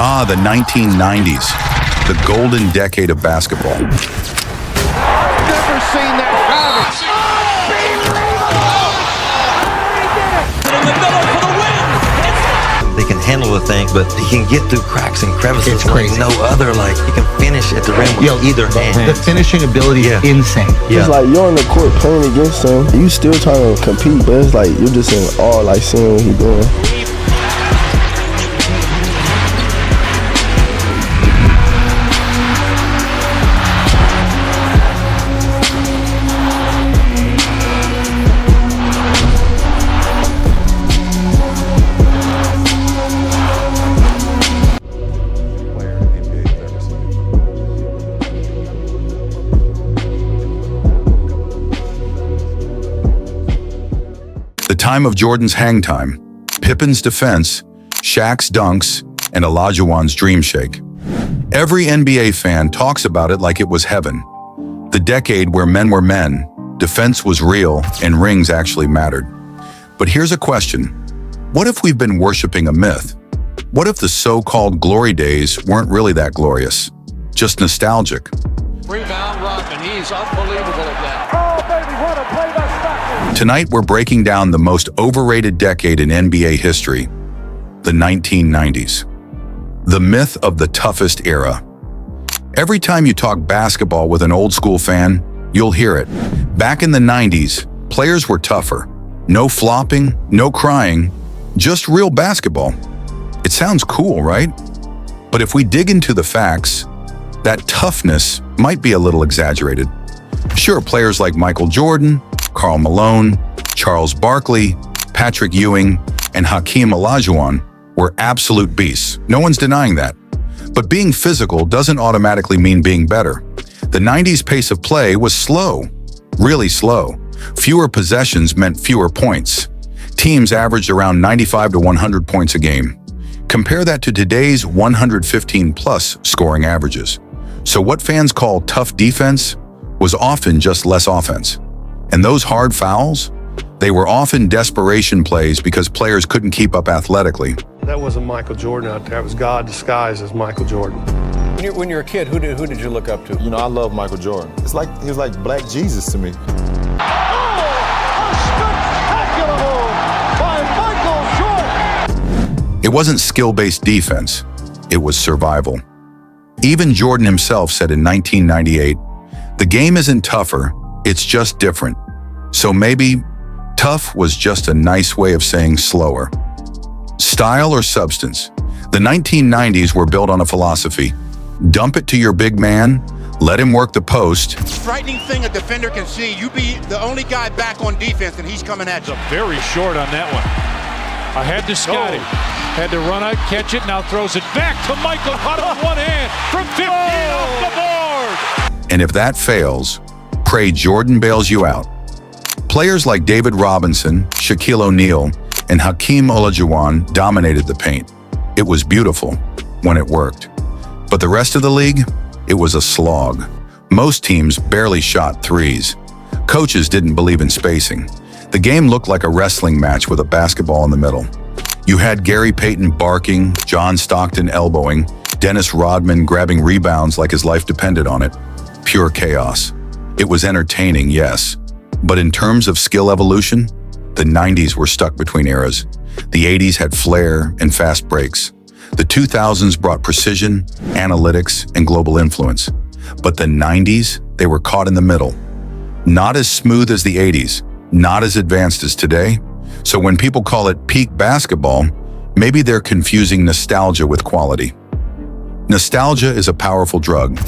Ah, the 1990s, the golden decade of basketball. I've never seen that garbage. In the middle for the win. They can handle the thing, but he can get through cracks and crevices It's crazy. like no other. Like, he can finish at the rim with either hand. The finishing ability is insane. Yeah. It's like you're on the court playing against him. You still trying to compete, but it's like you're just in awe, like seeing what he's doing. The time of Jordan's hang time, Pippen's defense, Shaq's dunks, and Olajuwon's dream shake. Every NBA fan talks about it like it was heaven. The decade where men were men, defense was real, and rings actually mattered. But here's a question. What if we've been worshiping a myth? What if the so-called glory days weren't really that glorious? Just nostalgic? Rebound, Rodman. He's unbelievable at that. Tonight, we're breaking down the most overrated decade in NBA history, the 1990s. The myth of the toughest era. Every time you talk basketball with an old school fan, you'll hear it. Back in the 90s, players were tougher. No flopping, no crying, just real basketball. It sounds cool, right? But if we dig into the facts, that toughness might be a little exaggerated. Sure, players like Michael Jordan, Karl Malone, Charles Barkley, Patrick Ewing, and Hakeem Olajuwon were absolute beasts. No one's denying that. But being physical doesn't automatically mean being better. The 90s pace of play was slow, really slow. Fewer possessions meant fewer points. Teams averaged around 95 to 100 points a game. Compare that to today's 115-plus scoring averages. So what fans call tough defense was often just less offense. And those hard fouls, they were often desperation plays because players couldn't keep up athletically. That wasn't Michael Jordan out there. It was God disguised as Michael Jordan. When you were a kid, who did you look up to? You know, I love Michael Jordan. It's like he was like Black Jesus to me. It wasn't skill-based defense, it was survival. Even Jordan himself said in 1998, "The game isn't tougher, it's just different." So maybe tough was just a nice way of saying slower. Style or substance? The 1990s were built on a philosophy. Dump it to your big man, let him work the post. Frightening thing a defender can see, you be the only guy back on defense and he's coming at you. Very short on that one. Ahead to Scotty. Had to run out, catch it, now throws it back to Michael out of one hand from 15 off the board. And if that fails, pray Jordan bails you out. Players like David Robinson, Shaquille O'Neal, and Hakeem Olajuwon dominated the paint. It was beautiful when it worked. But the rest of the league, it was a slog. Most teams barely shot threes. Coaches didn't believe in spacing. The game looked like a wrestling match with a basketball in the middle. You had Gary Payton barking, John Stockton elbowing, Dennis Rodman grabbing rebounds like his life depended on it. Pure chaos. It was entertaining, yes. But in terms of skill evolution, the 90s were stuck between eras. The 80s had flair and fast breaks. The 2000s brought precision, analytics, and global influence. But the 90s, they were caught in the middle. Not as smooth as the 80s, not as advanced as today. So when people call it peak basketball, maybe they're confusing nostalgia with quality. Nostalgia is a powerful drug.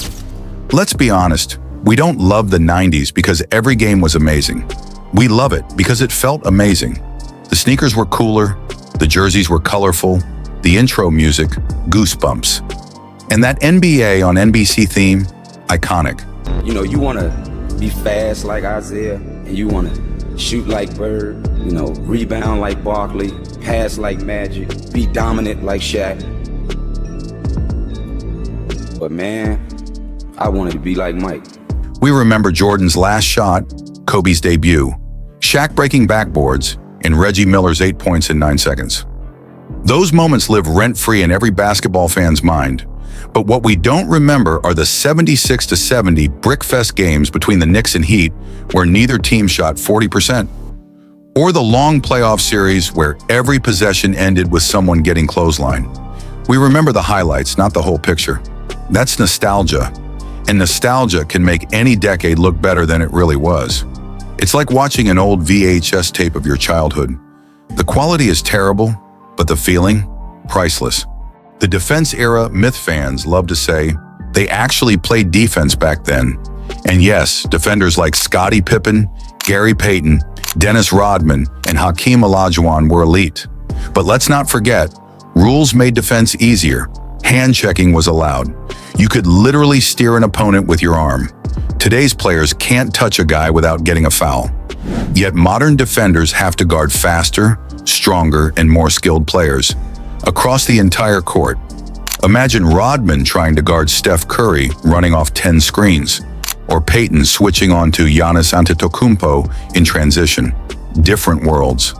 Let's be honest, we don't love the 90s because every game was amazing. We love it because it felt amazing. The sneakers were cooler, the jerseys were colorful, the intro music, goosebumps. And that NBA on NBC theme, iconic. You know, you want to be fast like Isaiah, and you want to shoot like Bird, you know, rebound like Barkley, pass like Magic, be dominant like Shaq. But man, I wanted to be like Mike. We remember Jordan's last shot, Kobe's debut, Shaq breaking backboards, and Reggie Miller's 8 points in 9 seconds. Those moments live rent-free in every basketball fan's mind. But what we don't remember are the 76-70 brickfest games between the Knicks and Heat where neither team shot 40%. Or the long playoff series where every possession ended with someone getting clothesline. We remember the highlights, not the whole picture. That's nostalgia. And nostalgia can make any decade look better than it really was. It's like watching an old VHS tape of your childhood. The quality is terrible, but the feeling? Priceless. The defense era myth fans love to say they actually played defense back then. And yes, defenders like Scottie Pippen, Gary Payton, Dennis Rodman, and Hakeem Olajuwon were elite. But let's not forget, rules made defense easier. Hand checking was allowed. You could literally steer an opponent with your arm. Today's players can't touch a guy without getting a foul. Yet modern defenders have to guard faster, stronger, and more skilled players across the entire court. Imagine Rodman trying to guard Steph Curry running off 10 screens, or Payton switching on to Giannis Antetokounmpo in transition. Different worlds.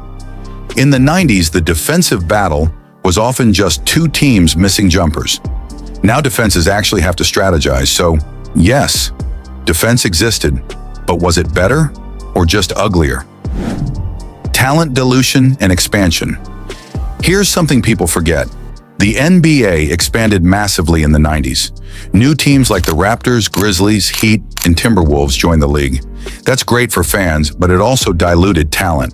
In the 90s, the defensive battle was often just two teams missing jumpers. Now defenses actually have to strategize, so yes, defense existed, but was it better or just uglier? Talent dilution and expansion. Here's something people forget. The NBA expanded massively in the 90s. New teams like the Raptors, Grizzlies, Heat, and Timberwolves joined the league. That's great for fans, but it also diluted talent.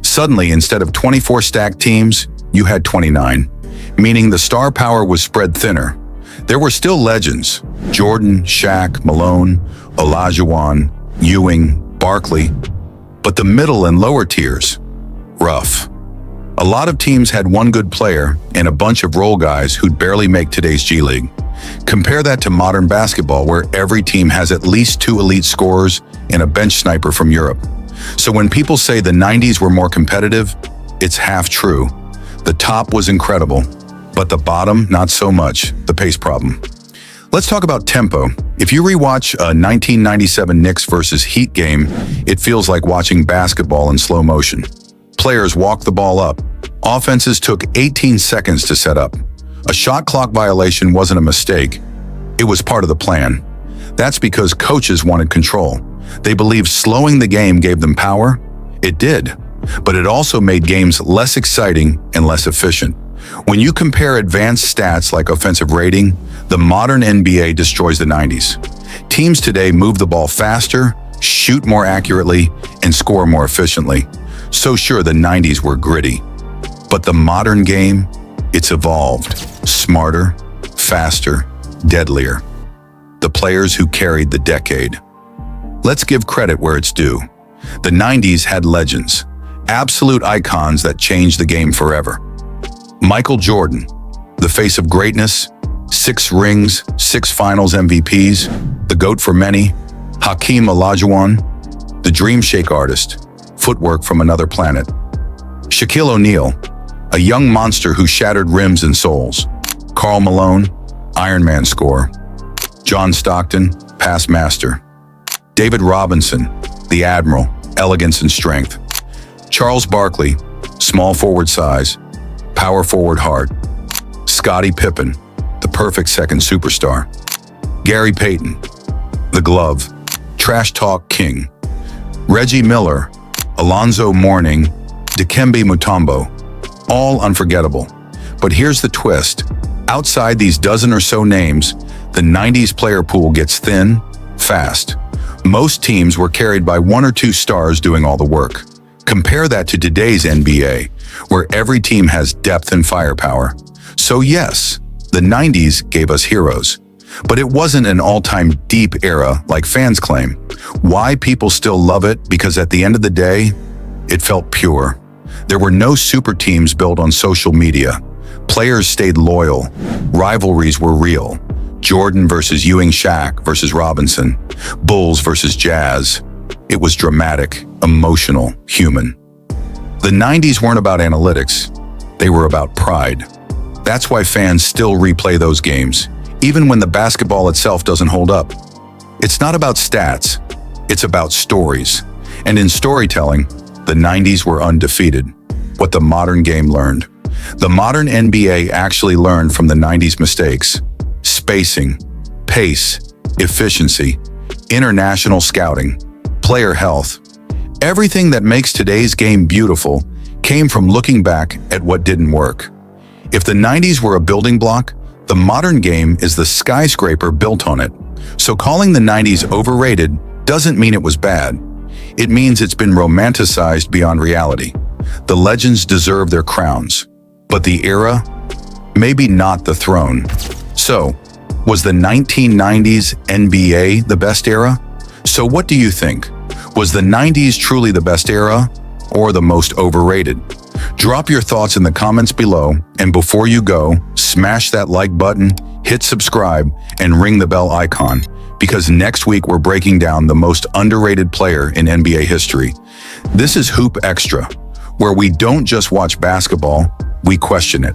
Suddenly, instead of 24 stacked teams, you had 29, meaning the star power was spread thinner. There were still legends: Jordan, Shaq, Malone, Olajuwon, Ewing, Barkley. But the middle and lower tiers, rough. A lot of teams had one good player and a bunch of role guys who'd barely make today's G League. Compare that to modern basketball, where every team has at least two elite scorers and a bench sniper from Europe. So when people say the 90s were more competitive, it's half true. The top was incredible, but the bottom, not so much. The pace problem. Let's talk about tempo. If you rewatch a 1997 Knicks versus Heat game, it feels like watching basketball in slow motion. Players walked the ball up. Offenses took 18 seconds to set up. A shot clock violation wasn't a mistake. It was part of the plan. That's because coaches wanted control. They believed slowing the game gave them power. It did, but it also made games less exciting and less efficient. When you compare advanced stats like offensive rating, the modern NBA destroys the 90s. Teams today move the ball faster, shoot more accurately, and score more efficiently. So sure, the 90s were gritty. But the modern game, it's evolved. Smarter, faster, deadlier. The players who carried the decade. Let's give credit where it's due. The 90s had legends, absolute icons that changed the game forever. Michael Jordan, the face of greatness, 6 rings, 6 finals MVPs, the GOAT for many. Hakeem Olajuwon, the dream shake artist, footwork from another planet. Shaquille O'Neal, a young monster who shattered rims and souls. Karl Malone, Iron Man score. John Stockton, pass master. David Robinson, the Admiral, elegance and strength. Charles Barkley, small forward size, power forward heart. Scottie Pippen, the perfect second superstar. Gary Payton, the glove, trash talk king. Reggie Miller, Alonzo Mourning, Dikembe Mutombo, all unforgettable. But here's the twist. Outside these dozen or so names, the 90s player pool gets thin, fast. Most teams were carried by 1 or 2 stars doing all the work. Compare that to today's NBA, where every team has depth and firepower. So yes, the 90s gave us heroes. But it wasn't an all-time deep era like fans claim. Why people still love it? Because at the end of the day, it felt pure. There were no super teams built on social media. Players stayed loyal. Rivalries were real. Jordan versus Ewing, Shaq versus Robinson. Bulls versus Jazz. It was dramatic, emotional, human. The 90s weren't about analytics. They were about pride. That's why fans still replay those games, even when the basketball itself doesn't hold up. It's not about stats. It's about stories. And in storytelling, the 90s were undefeated. What the modern game learned. The modern NBA actually learned from the 90s mistakes. Spacing, pace, efficiency, international scouting, player health. Everything that makes today's game beautiful came from looking back at what didn't work. If the 90s were a building block, the modern game is the skyscraper built on it. So calling the 90s overrated doesn't mean it was bad. It means it's been romanticized beyond reality. The legends deserve their crowns, but the era, maybe not the throne. So, was the 1990s NBA the best era? So what do you think? Was the 90s truly the best era or the most overrated? Drop your thoughts in the comments below, and before you go, smash that like button, hit subscribe, and ring the bell icon, because next week we're breaking down the most underrated player in NBA history. This is Hoop Extra, where we don't just watch basketball, we question it.